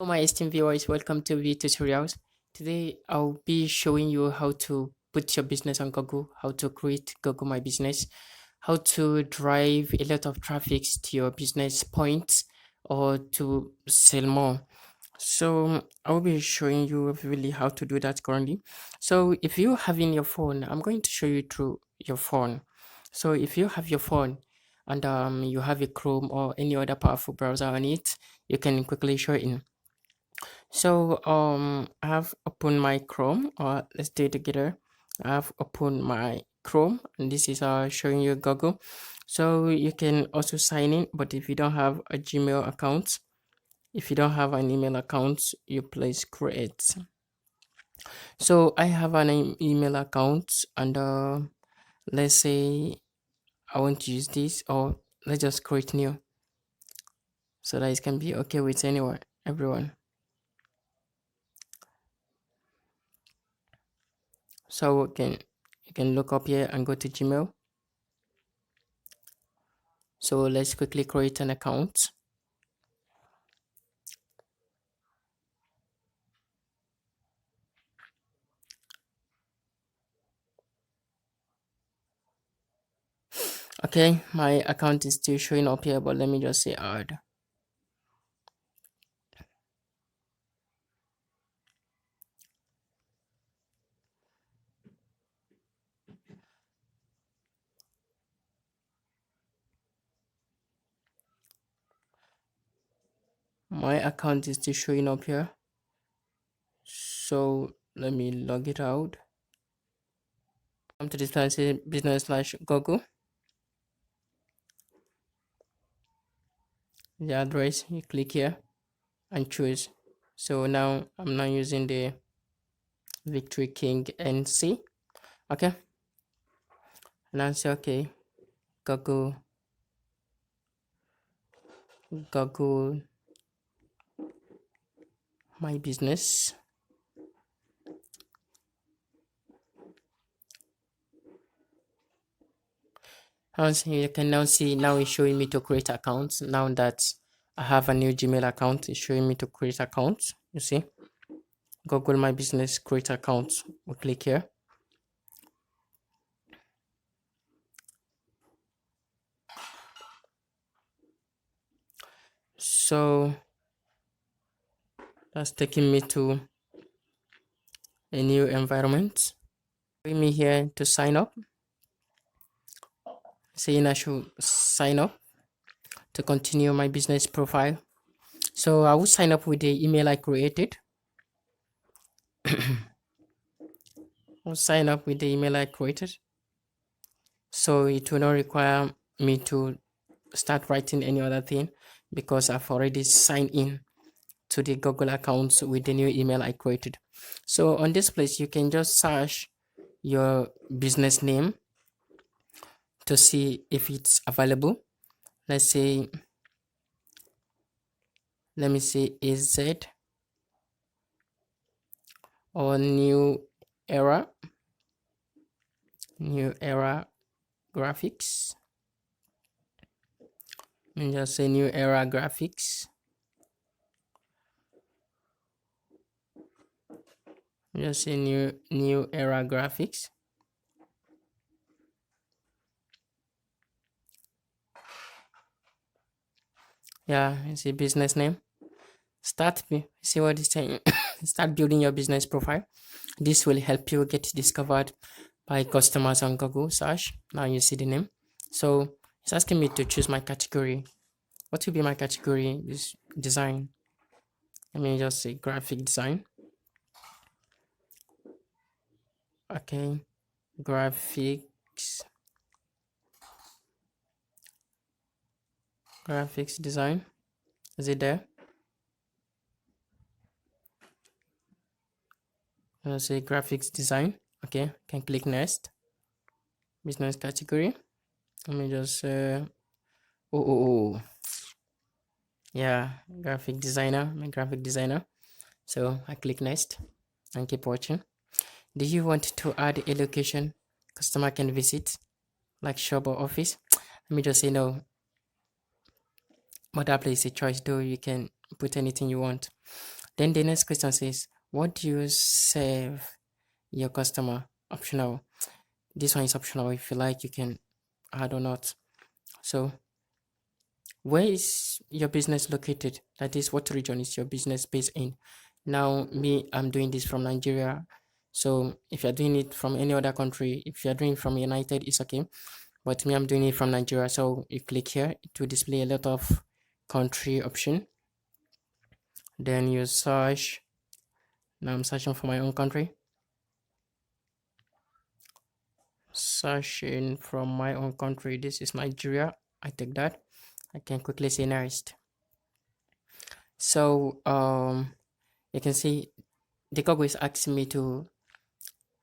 Hello, my esteemed viewers, welcome to V Tutorials. Today, I'll be showing you how to put your business on Google, how to create Google My Business, how to drive a lot of traffic to your business points or to sell more. So, I'll be showing you really how to do that currently. So, if you have in your phone, I'm going to show you through your phone. So, if you have your phone and you have a Chrome or any other powerful browser on it, you can quickly show in. So I have opened my Chrome, or let's do it together. I have opened my Chrome, and this is showing you Google. So you can also sign in, but if you don't have a Gmail account, if you don't have an email account, you please create. So I have an email account, and let's say I want to use this, or let's just create new, so that it can be okay with anyone, everyone. So you can look up here and go to Gmail. So let's quickly create an account. Okay, my account is still showing up here, but let me just say add. My account is still showing up here. So let me log it out. Come to this place, business/Google. The address, you click here and choose. So now I'm not using the Victory King NC. Okay. And I say okay. Google My Business. As you can now see, now it's showing me to create accounts. Now that I have a new Gmail account, it's showing me to create accounts. You see, Google My Business, create accounts. We click here. So that's taking me to a new environment. Bring me here to sign up. Saying I should sign up to continue my business profile. So I will sign up with the email I created. I'll sign up with the email I created. So it will not require me to start writing any other thing because I've already signed in to the Google accounts with the new email I created. So on this place, you can just search your business name to see if it's available. Let's say, let me say AZ or era, new era graphics. Let me just say new era graphics. Just say new era graphics. Yeah, it's a business name. See what it's saying. Start building your business profile. This will help you get discovered by customers on Google search. Now you see the name. So it's asking me to choose my category. What will be my category? Is design. Let me just say graphic design. Okay, graphics design. Is it there? Let's say graphics design. Okay, can click next. Business category. Let me just oh. Yeah, graphic designer. I'm a graphic designer. So I click next and keep watching. Do you want to add a location customer can visit, like shop or office? Let me just say no. But that place a choice, though you can put anything you want. Then the next question says, what do you serve your customer? Optional. This one is optional. If you like, you can add or not. So where is your business located? That is, what region is your business based in? Now, me, I'm doing this from Nigeria. So if you're doing it from any other country, if you're doing it from United, it's okay. But me, I'm doing it from Nigeria. So you click here, it will display a lot of country option. Then you search. Now I'm searching for my own country. Searching from my own country. This is Nigeria. I take that. I can quickly say next. So you can see the Google is asking me to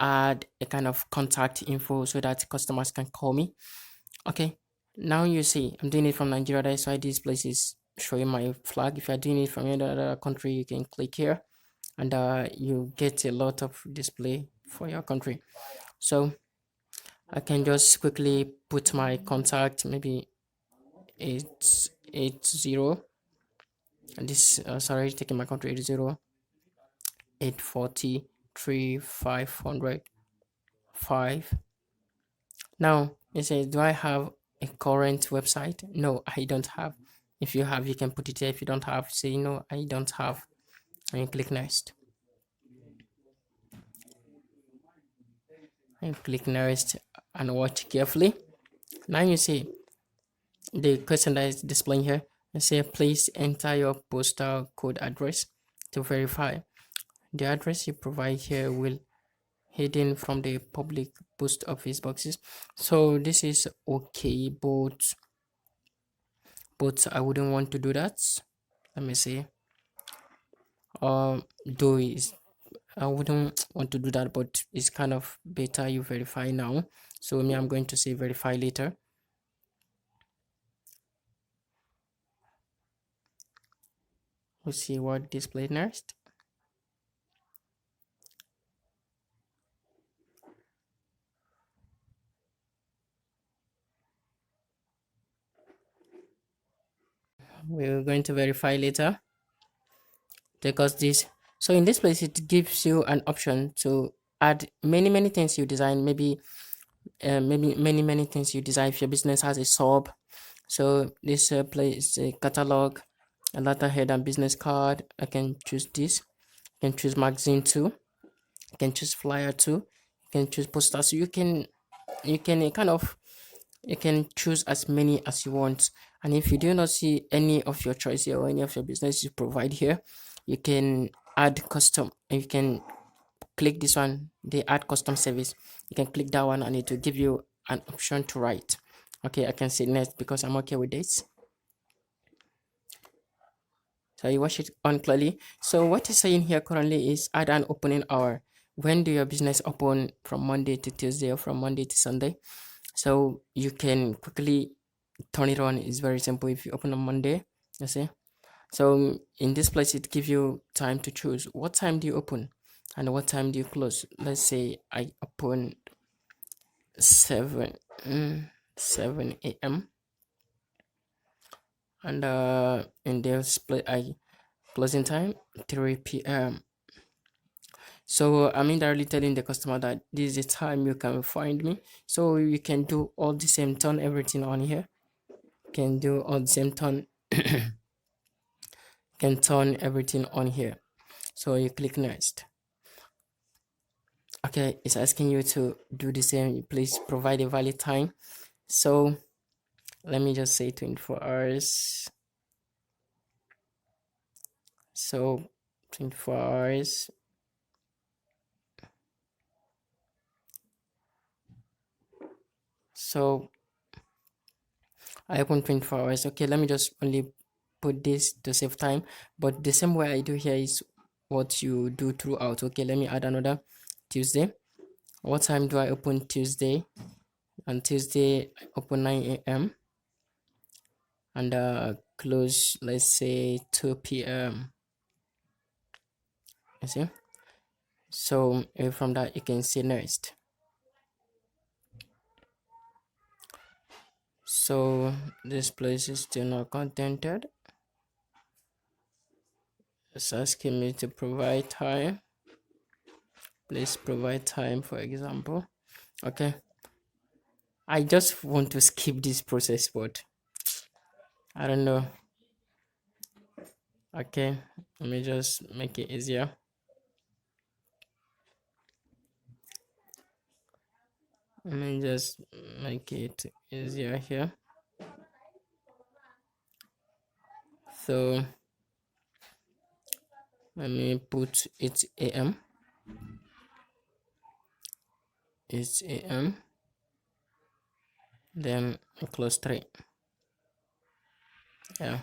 add a kind of contact info so that customers can call me. Okay, now you see I'm doing it from Nigeria. That's why this place is showing my flag. If you're doing it from any other country, you can click here and you get a lot of display for your country. So I can just quickly put my contact, maybe 880, and this sorry, taking my country 80 840 500 5. Now it says, do I have a current website? No, I don't have. If you have, you can put it there. If you don't have, say no, I don't have, and you click next. And click next and watch carefully. Now you see the question that is displaying here. I say please enter your postal code address to verify. The address you provide here will hidden from the public post office boxes. So this is okay, but I wouldn't want to do that. Let me see. Though is I wouldn't want to do that, but it's kind of better you verify now. So me, I'm going to say verify later. We'll see what display next. We're going to verify later because this. So in this place, it gives you an option to add many things you design. Maybe many things you design. If your business has a sub, so this place a catalog, a letterhead and business card. I can choose this. I can choose magazine too. I can choose flyer too. You can choose posters. So you can kind of you can choose as many as you want. And if you do not see any of your choice here or any of your business you provide here, you can add custom. And you can click this one, the add custom service. You can click that one and it will give you an option to write. Okay, I can say next because I'm okay with this. So you watch it on clearly. So what it's saying here currently is add an opening hour. When do your business open? From Monday to Tuesday or from Monday to Sunday? So you can quickly turn it on. It's very simple. If you open on Monday, you see. So in this place, it gives you time to choose what time do you open and what time do you close. Let's say I open 7 7 a.m. and in this place I closing time 3 p.m. So I'm indirectly telling the customer that this is the time you can find me. So you can do all the same, turn everything on here. Can do all the same, turn can turn everything on here. So you click next. Okay, it's asking you to do the same. Please provide a valid time. So let me just say 24 hours. So 24 hours. So I open 24 hours. Okay, let me just only put this to save time. But the same way I do here is what you do throughout. Okay, let me add another Tuesday. What time do I open Tuesday? On Tuesday, I open 9 a.m. and close, let's say 2 p.m. You see? So from that, you can see next. So this place is still not contented. It's asking me to provide time. Please provide time, for example. Okay. I just want to skip this process, but I don't know. Okay. Let me just make it easier. Let me just make it easier here. So let me put it AM. It's AM. Then close 3. Yeah.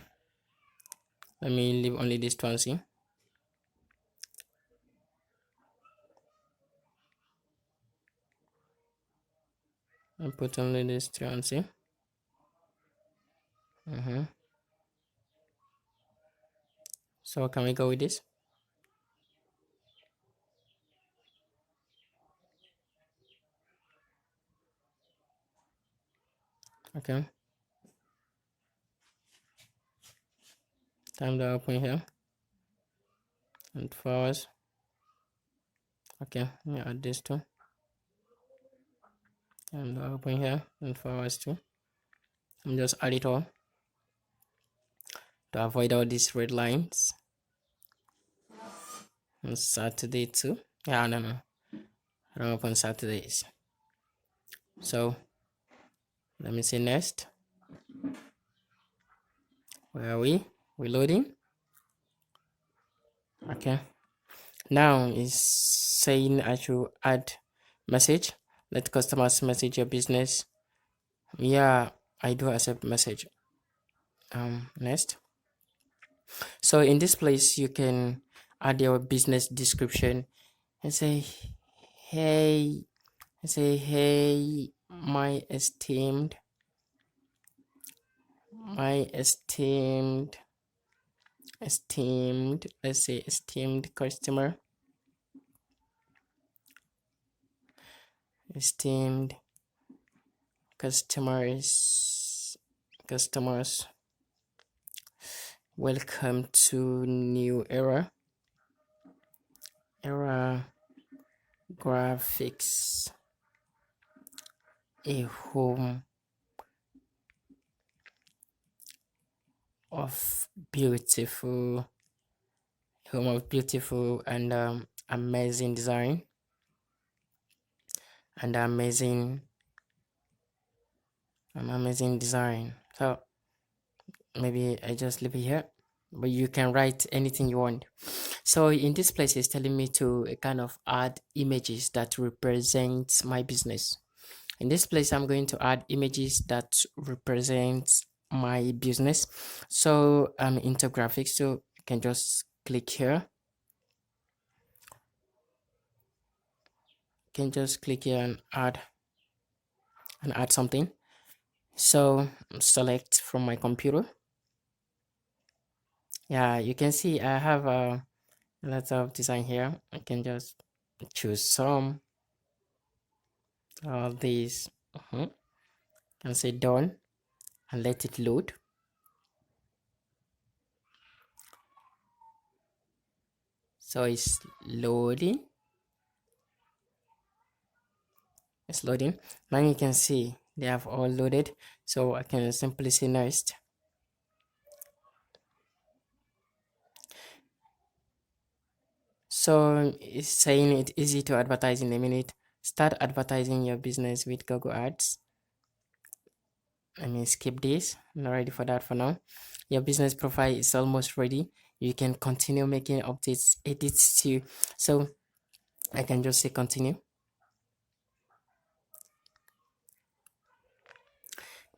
Let me leave only this 20. And put only this 20. So can we go with this? Okay. Time to open here. And 4 hours. Okay. Let me add this too. Time to open here. And 4 hours too. I'm just add it all to avoid all these red lines. And Saturday too. Yeah, no. I don't open Saturdays. So let me see next. Where are we? We're loading. Okay. Now it's saying I should add message. Let customers message your business. Yeah, I do accept message. Next. So in this place you can add your business description and say, hey, my esteemed let's say esteemed esteemed customers, welcome to new era graphics, a of beautiful home of beautiful and amazing design and amazing design. So maybe I just leave it here, but you can write anything you want. So in this place it's telling me to kind of add images that represent my business. In this place I'm going to add images that represent my business. So I'm into graphics, so you can just click here. You can just click here and add something. So select from my computer. Yeah, you can see I have a lot of design here. I can just choose some of these and say done and let it load. So it's loading. It's loading. Now you can see they have all loaded, so I can simply say next. So it's saying it's easy to advertise in a minute. Start advertising your business with Google Ads. Let me skip this. I'm not ready for that for now. Your business profile is almost ready. You can continue making updates, edits too. So I can just say continue.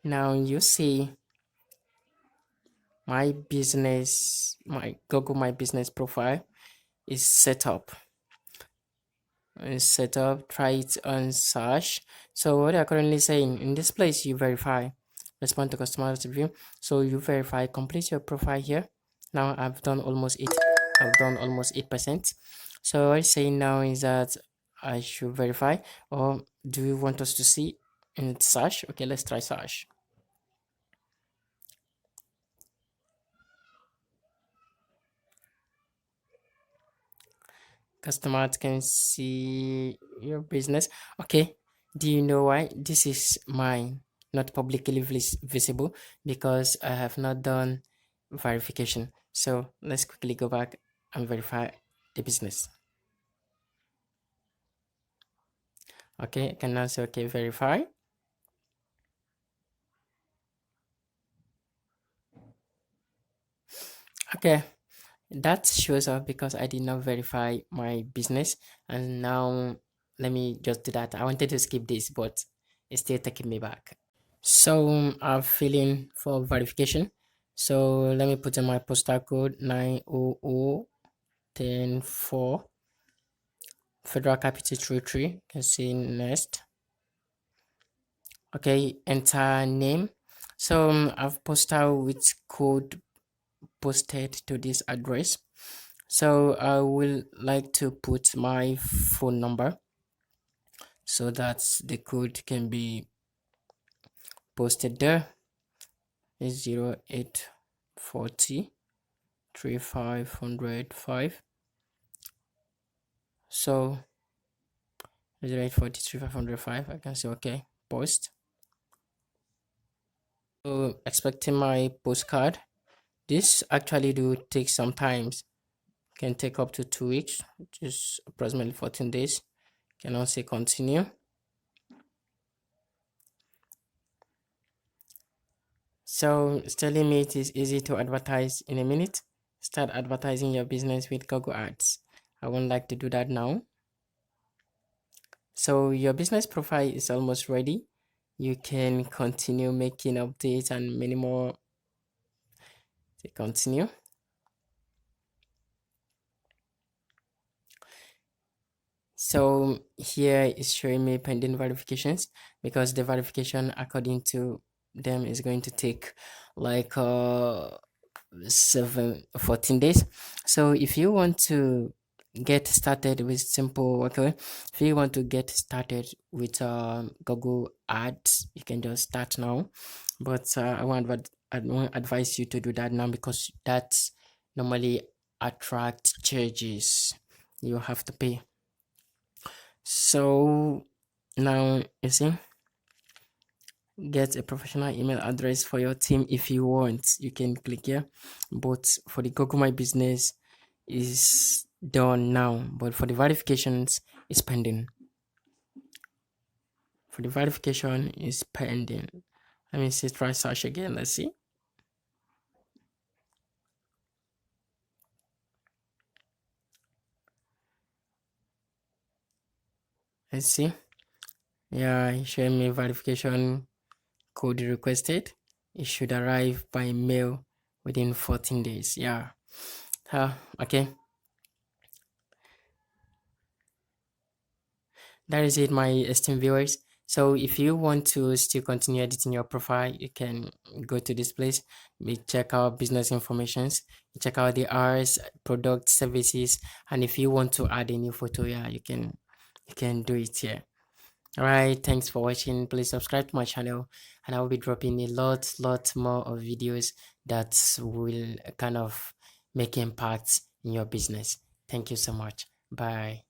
Now you see my Google My Business profile is set up. Try it on search. So what I'm currently saying in this place, you verify, respond to customers review. So you verify, complete your profile here. Now I've done almost 8%. So what I'm saying now is that I should verify, or do you want us to see in search? Okay, let's try search. customers can see your business. Okay, do you know why this is mine, not publicly visible? Because I have not done verification. So let's quickly go back and verify the business. Okay, I can now say okay, verify. Okay, that shows up because I did not verify my business. And now let me just do that. I wanted to skip this, but it's still taking me back. So I'm filling for verification. So let me put in my postal code 90010 4, Federal Capital 33. You can see next. Okay, enter name. So I've postal with code posted to this address. So I will like to put my phone number so that the code can be posted there. Is 0840 3505. So 0840 3505. I can say okay, post. So expecting my postcard. This actually do take some times. Can take up to 2 weeks, which is approximately 14 days. Can also say continue. So it's telling me it is easy to advertise in a minute. Start advertising your business with Google Ads. I won't like to do that now. So your business profile is almost ready. You can continue making updates and many more. So continue. So here is showing me pending verifications because the verification according to them is going to take like 14 days. So if you want to get started with simple, okay, if you want to get started with Google Ads, you can just start now. But I won't advise you to do that now because that's normally attract charges you have to pay. So now you see, get a professional email address for your team if you want. You can click here, but for the Google My Business is done now, but for the verifications it's pending. For the verification is pending. Let me see, try search again. Let's see. Let's see. Yeah, it's showing me verification code requested. It should arrive by mail within 14 days. Yeah. Okay. That is it, my esteemed viewers. So if you want to still continue editing your profile, you can go to this place. We check out business informations, check out the hours, product, services, and if you want to add a new photo, yeah, you can do it here. All right, thanks for watching. Please subscribe to my channel, and I will be dropping a lot more of videos that will kind of make impact in your business. Thank you so much. Bye.